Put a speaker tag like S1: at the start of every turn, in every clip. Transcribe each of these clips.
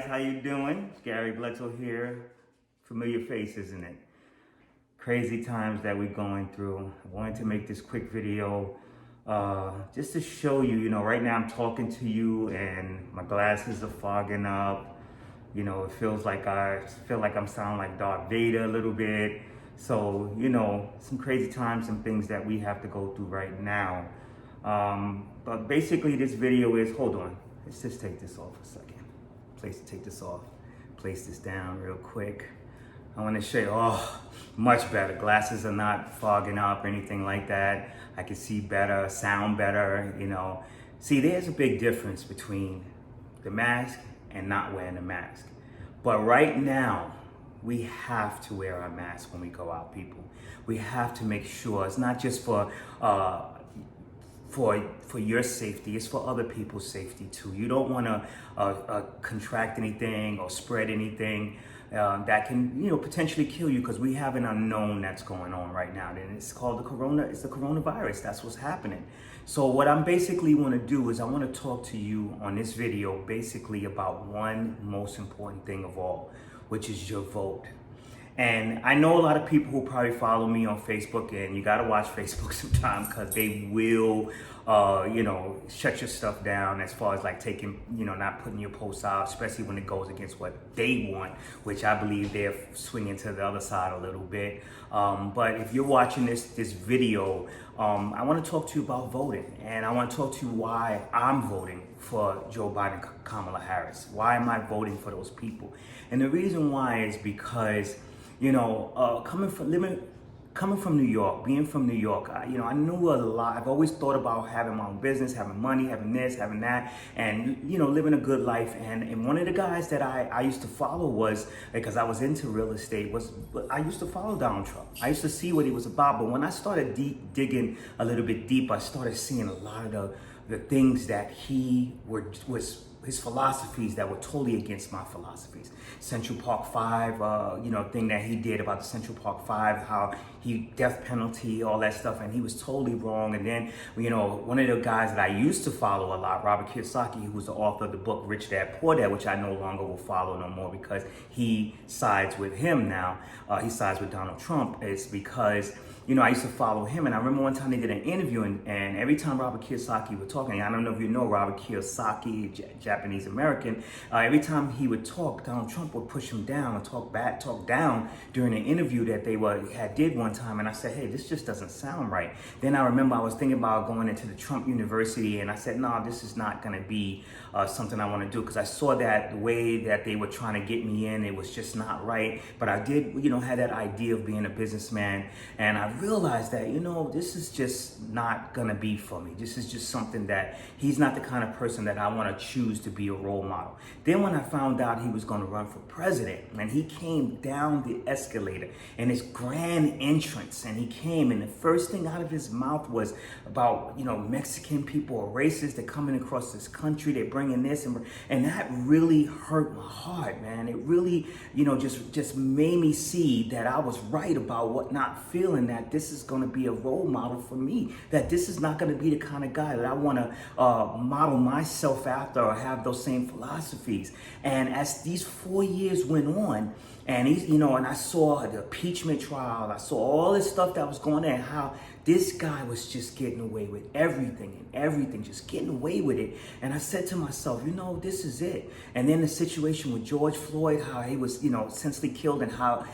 S1: how you doing? Gary Bledsoe here. Familiar face, isn't it? Crazy times that we're going through. I wanted to make this quick video just to show you, right now I'm talking to you and my glasses are fogging up. It feels like I feel like I'm sounding like Darth Vader a little bit. So, some crazy times and things that we have to go through right now. But basically this video is, hold on, let's just take this off a second. Take this off, place this down real quick. I want to show you, much better. Glasses are not fogging up or anything like that. I can see better, sound better, See, there's a big difference between the mask and not wearing a mask. But right now, we have to wear our mask when we go out, people. We have to make sure it's not just for your safety, it's for other people's safety too. You don't want to contract anything or spread anything that can, potentially kill you, because we have an unknown that's going on right now, and it's called it's the coronavirus. That's what's happening. So what I'm basically want to do is I want to talk to you on this video basically about one most important thing of all, which is your vote. And I know a lot of people who probably follow me on Facebook, and you gotta watch Facebook sometimes because they will, shut your stuff down as far as like taking, not putting your posts out, especially when it goes against what they want, which I believe they're swinging to the other side a little bit. But if you're watching this video, I want to talk to you about voting, and I want to talk to you why I'm voting for Joe Biden, Kamala Harris. Why am I voting for those people? And the reason why is because, coming from New York, being from New York, I knew a lot. I've always thought about having my own business, having money, having this, having that, and, living a good life. And one of the guys that I used to follow was, because I was into real estate, I used to follow Donald Trump. I used to see what he was about. But when I started digging a little bit deep, I started seeing a lot of the things that was his philosophies that were totally against my philosophies. Central Park 5, thing that he did about the Central Park 5, how he death penalty, all that stuff, and he was totally wrong. And then, one of the guys that I used to follow a lot, Robert Kiyosaki, who was the author of the book Rich Dad Poor Dad, which I no longer will follow no more because he sides with him now. He sides with Donald Trump. It's because I used to follow him, and I remember one time they did an interview, and every time Robert Kiyosaki was talking, I don't know if you know Robert Kiyosaki, Japanese American, every time he would talk, Donald Trump would push him down and talk down during an interview that they did one time, and I said, hey, this just doesn't sound right. Then I remember I was thinking about going into the Trump University, and I said, no, this is not going to be something I want to do, because I saw that the way that they were trying to get me in, it was just not right. But I did, had that idea of being a businessman, and I realized that, this is just not gonna be for me. This is just something that he's not the kind of person that I want to choose to be a role model. Then when I found out he was going to run for president, and he came down the escalator in his grand entrance, and he came, and the first thing out of his mouth was about, Mexican people are racist, they're coming across this country, they're bringing this, and that really hurt my heart, man. It really, just made me see that I was right about not feeling that this is going to be a role model for me, that this is not going to be the kind of guy that I want to model myself after or have those same philosophies. And as these 4 years went on, and and I saw the impeachment trial, I saw all this stuff that was going on, how this guy was just getting away with everything, just getting away with it. And I said to myself, this is it. And then the situation with George Floyd, how he was, essentially killed, and how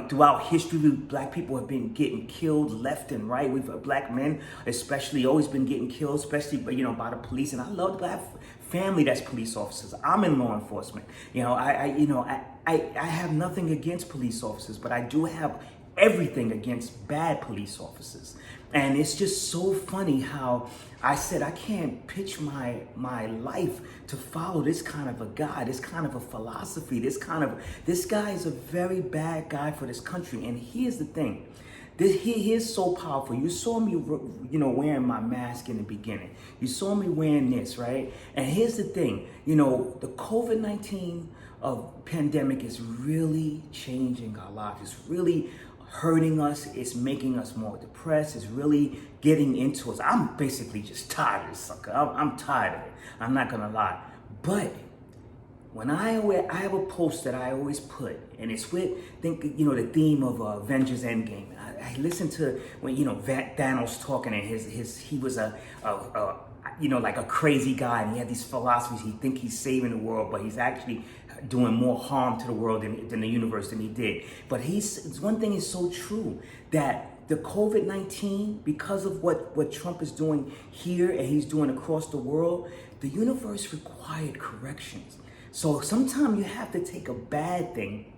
S1: throughout history, black people have been getting killed left and right. Black men, especially, always been getting killed, especially, by the police. And I love black family that's police officers. I'm in law enforcement. I have nothing against police officers, but I do have everything against bad police officers. And it's just so funny how I said I can't pitch my life to follow this kind of a guy, this kind of a philosophy, this guy is a very bad guy for this country. And here's the thing. He is so powerful. You saw me, wearing my mask in the beginning. You saw me wearing this, right? And here's the thing, the COVID-19 pandemic is really changing our lives. It's really hurting us. It's making us more depressed. It's really getting into us. I'm basically just tired of this sucker. I'm tired of it. I'm not gonna lie. But I have a post that I always put, and it's with the theme of Avengers Endgame. I listened to when Thanos talking, and he was like a crazy guy, and he had these philosophies. He think he's saving the world, but he's actually doing more harm to the world than the universe than he did. But one thing is so true, that the COVID-19, because of what Trump is doing here and he's doing across the world, the universe required corrections. So sometimes you have to take a bad thing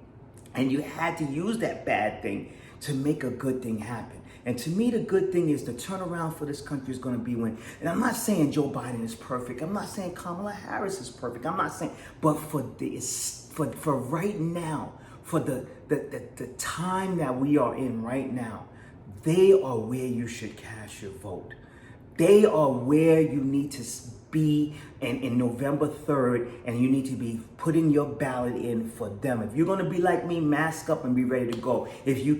S1: and you had to use that bad thing to make a good thing happen. And to me, the good thing is the turnaround for this country is going to be when, and I'm not saying Joe Biden is perfect. I'm not saying Kamala Harris is perfect. I'm not saying, but for right now, for the time that we are in right now, they are where you should cast your vote. They are where you need to be in November 3rd, and you need to be putting your ballot in for them. If you're going to be like me, mask up and be ready to go. If you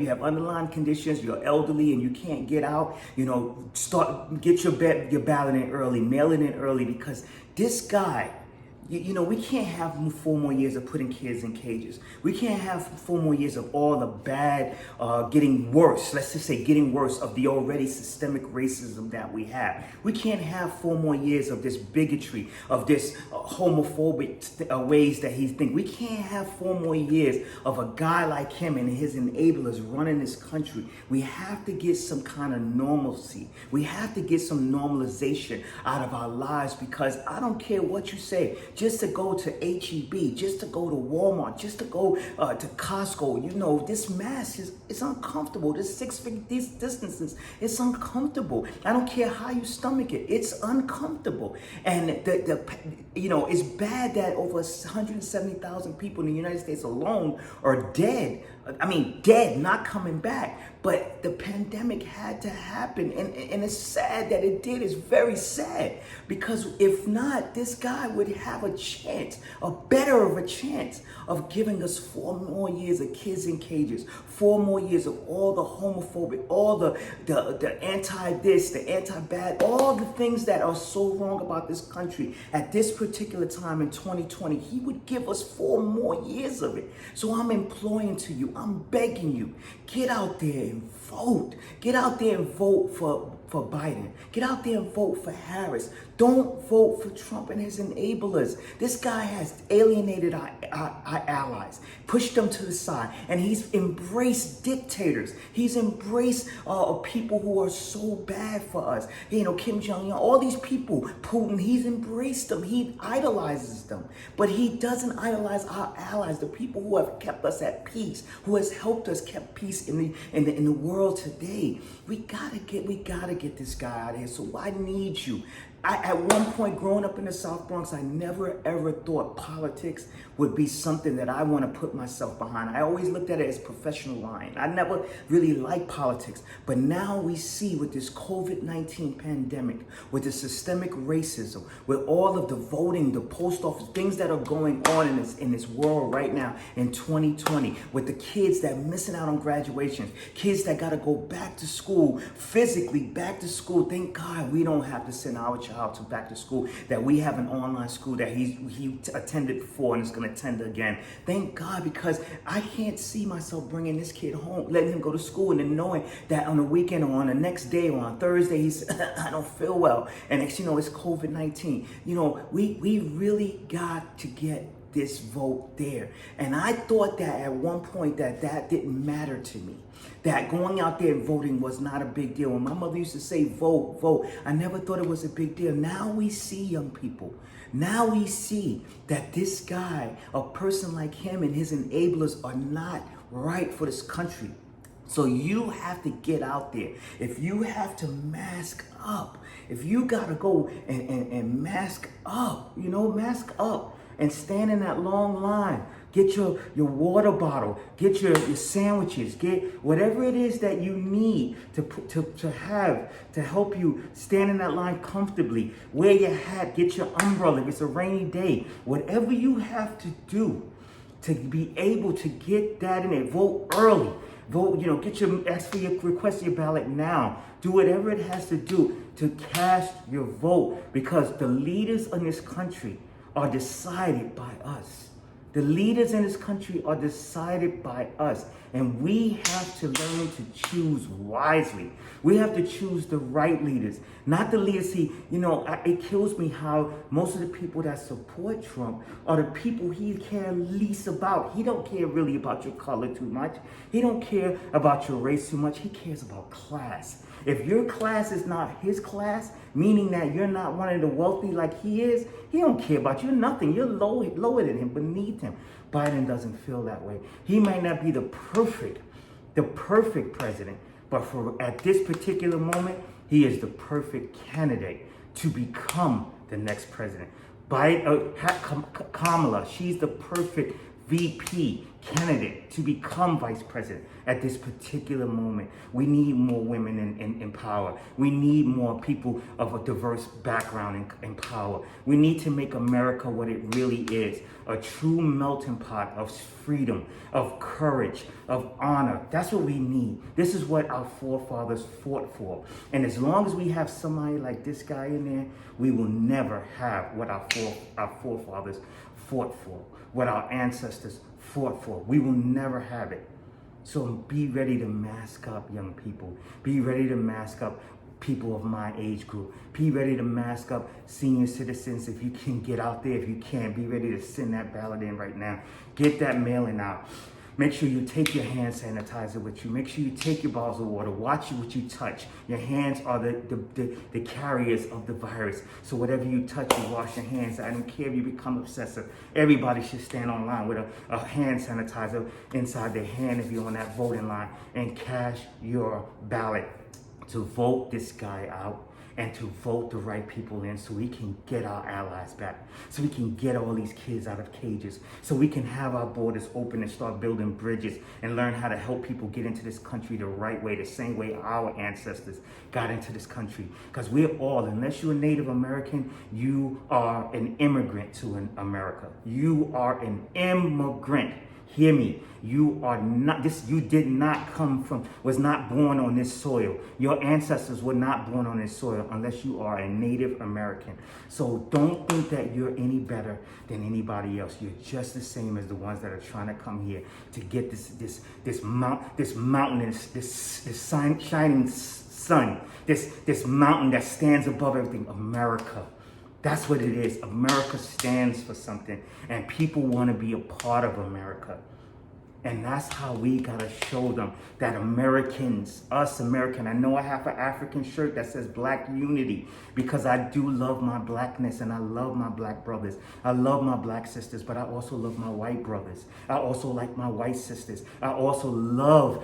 S1: have underlying conditions, you're elderly and you can't get out, get your ballot in early, mail it in early, because this guy, we can't have 4 more years of putting kids in cages. We can't have 4 more years of all the bad getting worse. Let's just say getting worse of the already systemic racism that we have. We can't have 4 more years of this bigotry, of this homophobic ways that he thinks. We can't have 4 more years of a guy like him and his enablers running this country. We have to get some kind of normalcy. We have to get some normalization out of our lives, because I don't care what you say. Just to go to HEB, just to go to Walmart, just to go to Costco, this mask is uncomfortable. This 6 feet distances, it's uncomfortable. I don't care how you stomach it, it's uncomfortable. And it's bad that over 170,000 people in the United States alone are dead. I mean, dead, not coming back. But the pandemic had to happen. And it's sad that it did. It's very sad. Because if not, this guy would have a chance, better of a chance of giving us 4 more years of kids in cages, 4 more years of all the homophobic, all the anti-this, the anti-bad, all the things that are so wrong about this country at this particular time in 2020. He would give us 4 more years of it. So I'm imploring to you, I'm begging you, get out there and vote. Get out there and vote for Biden. Get out there and vote for Harris. Don't vote for Trump and his enablers. This guy has alienated our allies, pushed them to the side, and he's embraced dictators. He's embraced people who are so bad for us. Kim Jong-un, all these people, Putin, he's embraced them. He idolizes them. But he doesn't idolize our allies, the people who have kept us at peace, who has helped us keep peace in the world today. We gotta get this guy out of here. So I need you. At one point growing up in the South Bronx, I never ever thought politics would be something that I want to put myself behind. I always looked at it as professional lying. I never really liked politics. But now we see with this COVID-19 pandemic, with the systemic racism, with all of the voting, the post office, things that are going on in this world right now in 2020, with the kids that are missing out on graduations, kids that got to go back to school, physically back to school. Thank God we don't have to send our child to back to school, that we have an online school that he attended before and is going to attend again. Thank God, because I can't see myself bringing this kid home, letting him go to school, and then knowing that on the weekend or on the next day or on Thursday, he's I don't feel well. And next, it's COVID-19. We really got to get this vote there. And I thought that at one point that didn't matter to me. That going out there and voting was not a big deal. When my mother used to say, vote, vote, I never thought it was a big deal. Now we see, young people, now we see that this guy, a person like him and his enablers, are not right for this country. So you have to get out there. If you have to mask up, if you got to go and mask up, mask up and stand in that long line. Get your water bottle, get your sandwiches, get whatever it is that you need to have to help you stand in that line comfortably. Wear your hat, get your umbrella if it's a rainy day. Whatever you have to do to be able to get that in there. Vote early. Vote, ask for your request your ballot now. Do whatever it has to do to cast your vote, because the leaders in this country are decided by us. The leaders in this country are decided by us. And we have to learn to choose wisely. We have to choose the right leaders, not the leaders. See, it kills me how most of the people that support Trump are the people he cares least about. He don't care really about your color too much. He don't care about your race too much. He cares about class. If your class is not his class, meaning that you're not one of the wealthy like he is, he don't care about you. You're nothing. You're lower than him, beneath him. Biden doesn't feel that way. He might not be the perfect president, but at this particular moment, he is the perfect candidate to become the next president. Kamala, she's the perfect VP candidate to become vice president at this particular moment. We need more women in power. We need more people of a diverse background in power. We need to make America what it really is, a true melting pot of freedom, of courage, of honor. That's what we need. This is what our forefathers fought for. And as long as we have somebody like this guy in there, we will never have what our forefathers fought for, what our ancestors fought for. We will never have it. So be ready to mask up, young people. Be ready to mask up people of my age group. Be ready to mask up senior citizens if you can get out there. If you can't, be ready to send that ballot in right now. Get that mailing out. Make sure you take your hand sanitizer with you. Make sure you take your bottles of water. Watch what you touch. Your hands are the carriers of the virus. So whatever you touch, you wash your hands. I don't care if you become obsessive. Everybody should stand online with a hand sanitizer inside their hand if you're on that voting line, and cash your ballot to vote this guy out and to vote the right people in so we can get our allies back, so we can get all these kids out of cages, so we can have our borders open and start building bridges and learn how to help people get into this country the right way, the same way our ancestors got into this country. Because we're all, unless you're a Native American, you are an immigrant to America. You are an immigrant. Hear me. You are not this. You did not was not born on this soil. Your ancestors were not born on this soil unless you are a Native American. So don't think that you're any better than anybody else. You're just the same as the ones that are trying to come here to get this mountain, this shining sun, this mountain that stands above everything, America. That's what it is. America stands for something, and people want to be a part of America. And that's how we gotta show them that Americans, us American, I know I have an African shirt that says Black Unity because I do love my blackness and I love my black brothers. I love my black sisters, but I also love my white brothers. I also like my white sisters. I also love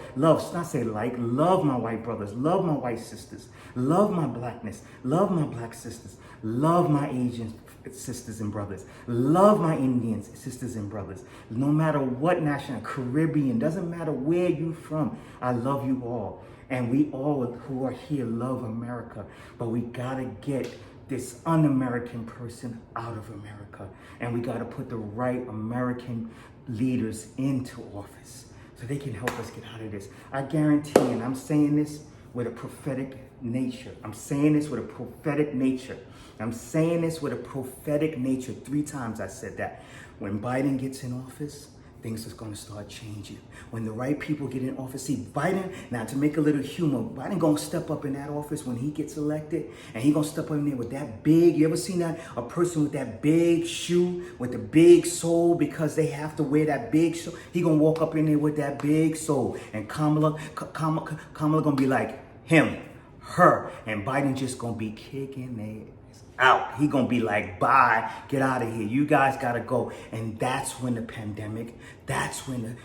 S1: my white brothers, love my white sisters, love my blackness, love my black sisters, love my Asian sisters and brothers, love my Indian sisters and brothers. No matter what national, Caribbean, doesn't matter where you're from, I love you all. And we all who are here love America, but we gotta get this un-American person out of America. And we gotta put the right American leaders into office so they can help us get out of this. I guarantee, and I'm saying this with a prophetic nature. I'm saying this with a prophetic nature. I'm saying this with a prophetic nature. 3 times I said that. When Biden gets in office, things are going to start changing. When the right people get in office, see, Biden, now to make a little humor, Biden going to step up in that office when he gets elected, and he going to step up in there with that big, you ever seen that? A person with that big shoe, with the big sole, because they have to wear that big shoe. He going to walk up in there with that big sole, and Kamala going to be like, him, her, and Biden just going to be kicking their out. He gonna be like, bye, get out of here. You guys gotta go. And that's when the pandemic, that's when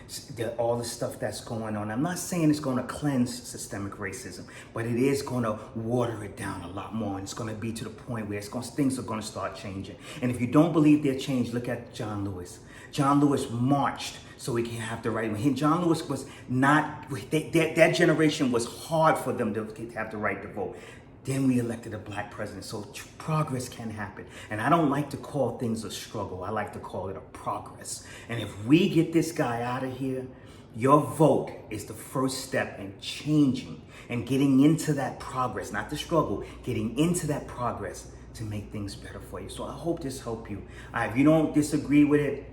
S1: all the stuff that's going on. I'm not saying it's gonna cleanse systemic racism, but it is gonna water it down a lot more. And it's gonna be to the point where things are gonna start changing. And if you don't believe they're changed, look at John Lewis. John Lewis marched so we can have the right. John Lewis was not, that generation was hard for them to have the right to vote. Then we elected a black president, so progress can happen. And I don't like to call things a struggle. I like to call it a progress. And if we get this guy out of here, your vote is the first step in changing and getting into that progress, not the struggle, getting into that progress to make things better for you. So I hope this helped you. All right, if you don't disagree with it,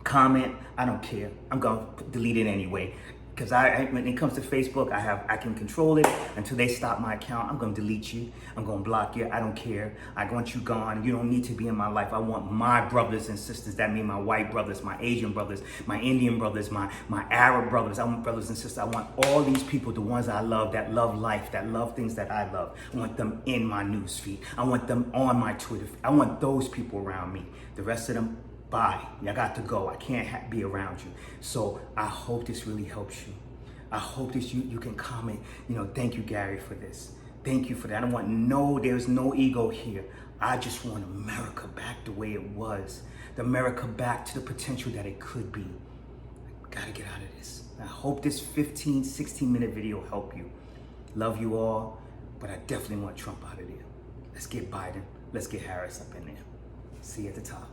S1: comment. I don't care. I'm gonna delete it anyway. Because when it comes to Facebook, I can control it until they stop my account. I'm gonna delete you. I'm gonna block you. I don't care. I want you gone. You don't need to be in my life. I want my brothers and sisters. That mean my white brothers, my Asian brothers, my Indian brothers, my Arab brothers. I want brothers and sisters. I want all these people, the ones I love, that love life, that love things that I love. I want them in my news feed. I want them on my Twitter. I want those people around me. The rest of them, bye. I got to go. I can't be around you. So I hope this really helps you. I hope this you can comment, thank you, Gary, for this. Thank you for that. There's no ego here. I just want America back the way it was. The America back to the potential that it could be. I gotta get out of this. I hope this 15, 16-minute video helped you. Love you all, but I definitely want Trump out of there. Let's get Biden. Let's get Harris up in there. See you at the top.